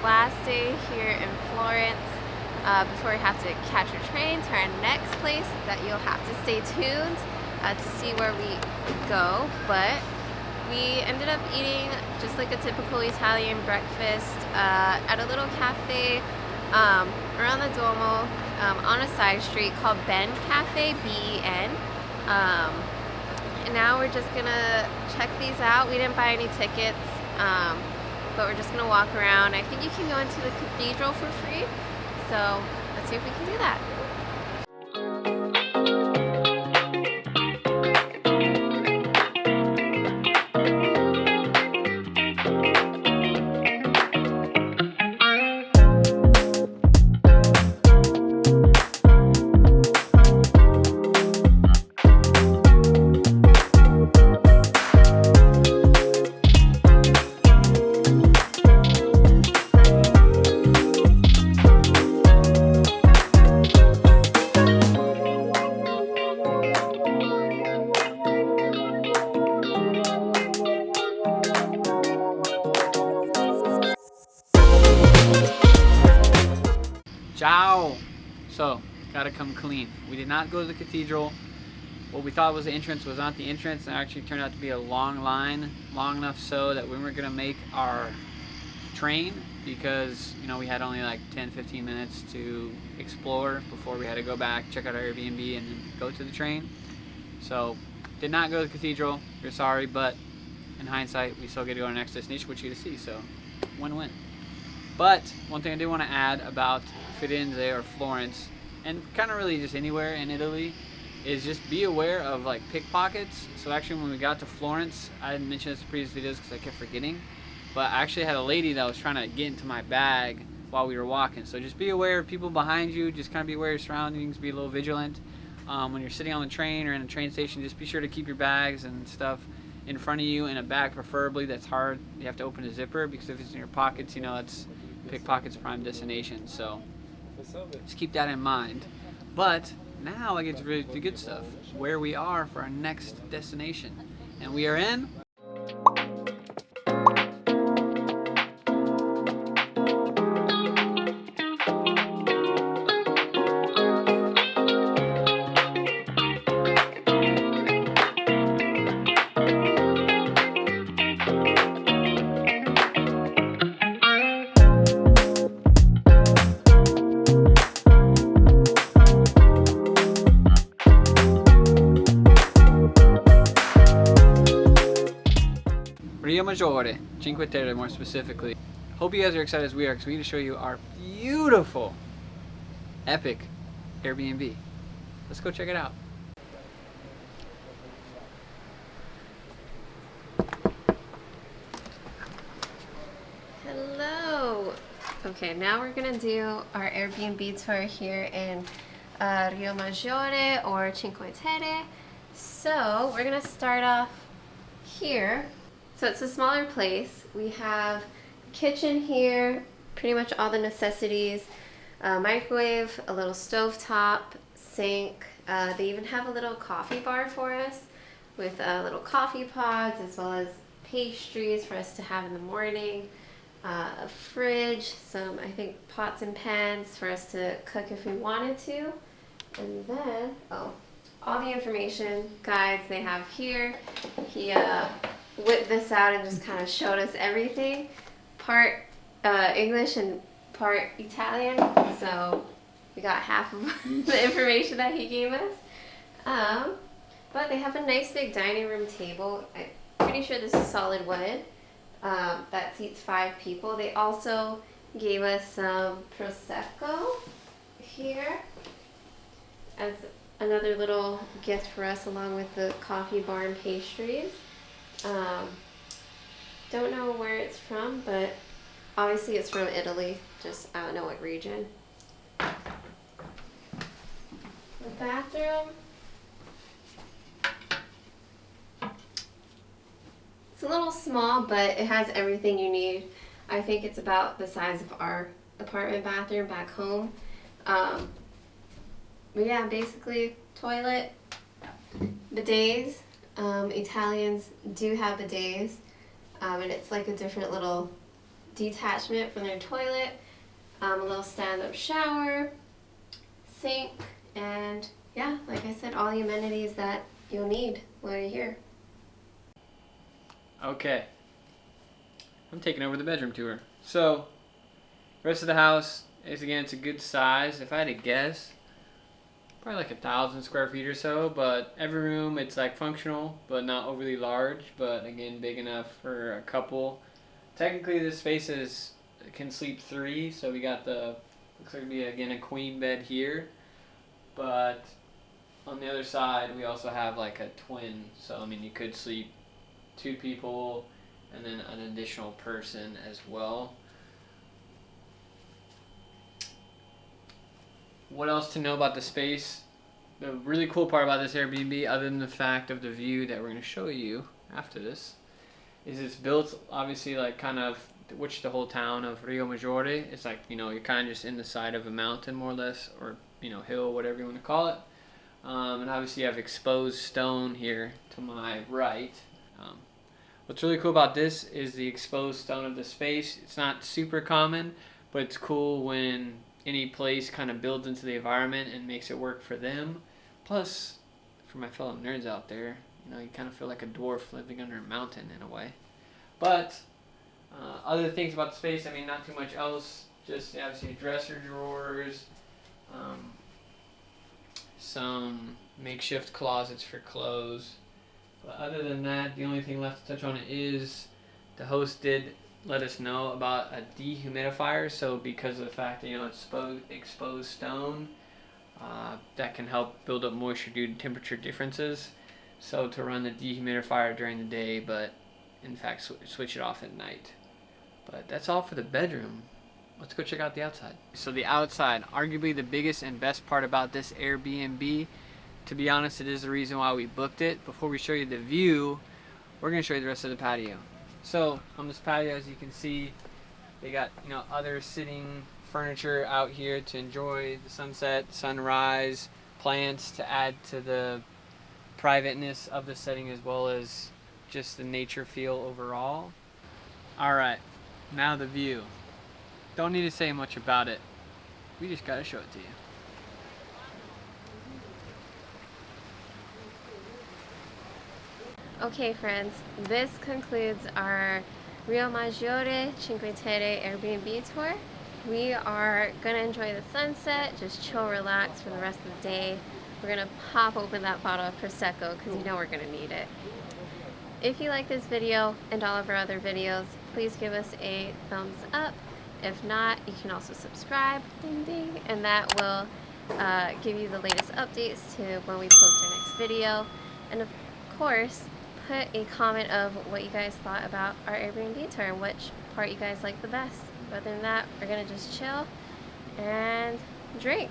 last day here in Florence before we have to catch a train to our next place that you'll have to stay tuned to see where we go. But we ended up eating just like a typical Italian breakfast at a little cafe around the Duomo on a side street called Ben Cafe, B-E-N. And now we're just gonna check these out. We didn't buy any tickets, but we're just gonna walk around. I think you can go into the Cathedral for free, so let's see if we can do that. Ciao! So, gotta come clean. We did not go to the cathedral. What we thought was the entrance was not the entrance, and it actually turned out to be a long line, long enough so that we weren't gonna make our train because, you know, we had only like 10-15 minutes to explore before we had to go back, check out our Airbnb, and then go to the train. So, did not go to the cathedral. We're sorry, but in hindsight, we still get to go to our next destination, which you get to see, so win-win. But one thing I do want to add about Firenze or Florence, and kind of really just anywhere in Italy, is just be aware of like pickpockets. So actually when we got to Florence, I didn't mention this in previous videos because I kept forgetting, but I actually had a lady that was trying to get into my bag while we were walking. So just be aware of people behind you, just kind of be aware of your surroundings, be a little vigilant. When you're sitting on the train or in a train station, just be sure to keep your bags and stuff in front of you, in a bag preferably that's hard. You have to open a zipper because if it's in your pockets, you know, that's pickpocket's prime destination. So just keep that in mind. But now I get to really the good stuff, where we are for our next destination. And we are in Rio Maggiore, Cinque Terre more specifically. Hope you guys are excited as we are because we get to show you our beautiful, epic Airbnb. Let's go check it out. Hello! Okay, now we're gonna do our Airbnb tour here in Rio Maggiore or Cinque Terre. So we're gonna start off here. So it's a smaller place. We have a kitchen here, pretty much all the necessities, a microwave, a little stovetop, sink. They even have a little coffee bar for us with little coffee pods as well as pastries for us to have in the morning, a fridge, some I think pots and pans for us to cook if we wanted to, and then, all the information guides they have here. He whipped this out and just kind of showed us everything, part English and part Italian, so we got half of the information that he gave us. But they have a nice big dining room table. I'm pretty sure this is solid wood that seats 5 people. They also gave us some Prosecco here as another little gift for us, along with the coffee bar and pastries. Don't know where it's from, but obviously it's from Italy, just I don't know what region. The bathroom, it's a little small, but it has everything you need. I think it's about the size of our apartment bathroom back home. But yeah, basically toilet, bidets. Italians do have bidets, and it's like a different little detachment from their toilet, a little stand-up shower, sink, and yeah, like I said, all the amenities that you'll need while you're here. Okay, I'm taking over the bedroom tour. So, the rest of the house is, again, it's a good size. If I had to guess, probably like 1,000 square feet or so, but every room, it's like functional, but not overly large, but again, big enough for a couple. Technically, this space can sleep 3, so we got looks like to be, again, a queen bed here, but on the other side, we also have like a twin, so I mean, you could sleep 2 people and then an additional person as well. What else to know about the space? The really cool part about this Airbnb, other than the fact of the view that we're going to show you after this, is it's built obviously like kind of the whole town of Rio Maggiore. It's like, you know, you're kind of just in the side of a mountain more or less, or, you know, hill, whatever you want to call it. And obviously you have exposed stone here to my right. What's really cool about this is the exposed stone of the space. It's not super common, but it's cool when any place kind of builds into the environment and makes it work for them. Plus, for my fellow nerds out there, you know, you kind of feel like a dwarf living under a mountain in a way. But other things about the space, I mean, not too much else. Just obviously dresser drawers, some makeshift closets for clothes. But other than that, the only thing left to touch on is the host did let us know about a dehumidifier. So because of the fact that, you know, it's exposed stone, that can help build up moisture due to temperature differences. So to run the dehumidifier during the day, but in fact switch it off at night. But that's all for the bedroom. Let's go check out the outside. So the outside, arguably the biggest and best part about this Airbnb. To be honest, it is the reason why we booked it. Before we show you the view, we're going to show you the rest of the patio. So on this patio, as you can see, they got, you know, other sitting furniture out here to enjoy the sunset, sunrise, plants to add to the privateness of the setting, as well as just the nature feel overall. Alright, now the view. Don't need to say much about it. We just got to show it to you. Okay friends, this concludes our Rio Maggiore Cinque Terre Airbnb tour. We are going to enjoy the sunset, just chill, relax for the rest of the day. We're going to pop open that bottle of Prosecco because you know we're going to need it. If you like this video and all of our other videos, please give us a thumbs up. If not, you can also subscribe, ding ding, and that will give you the latest updates to when we post our next video. And of course, put a comment of what you guys thought about our Airbnb tour and which part you guys like the best. Other than that, we're gonna just chill and drink.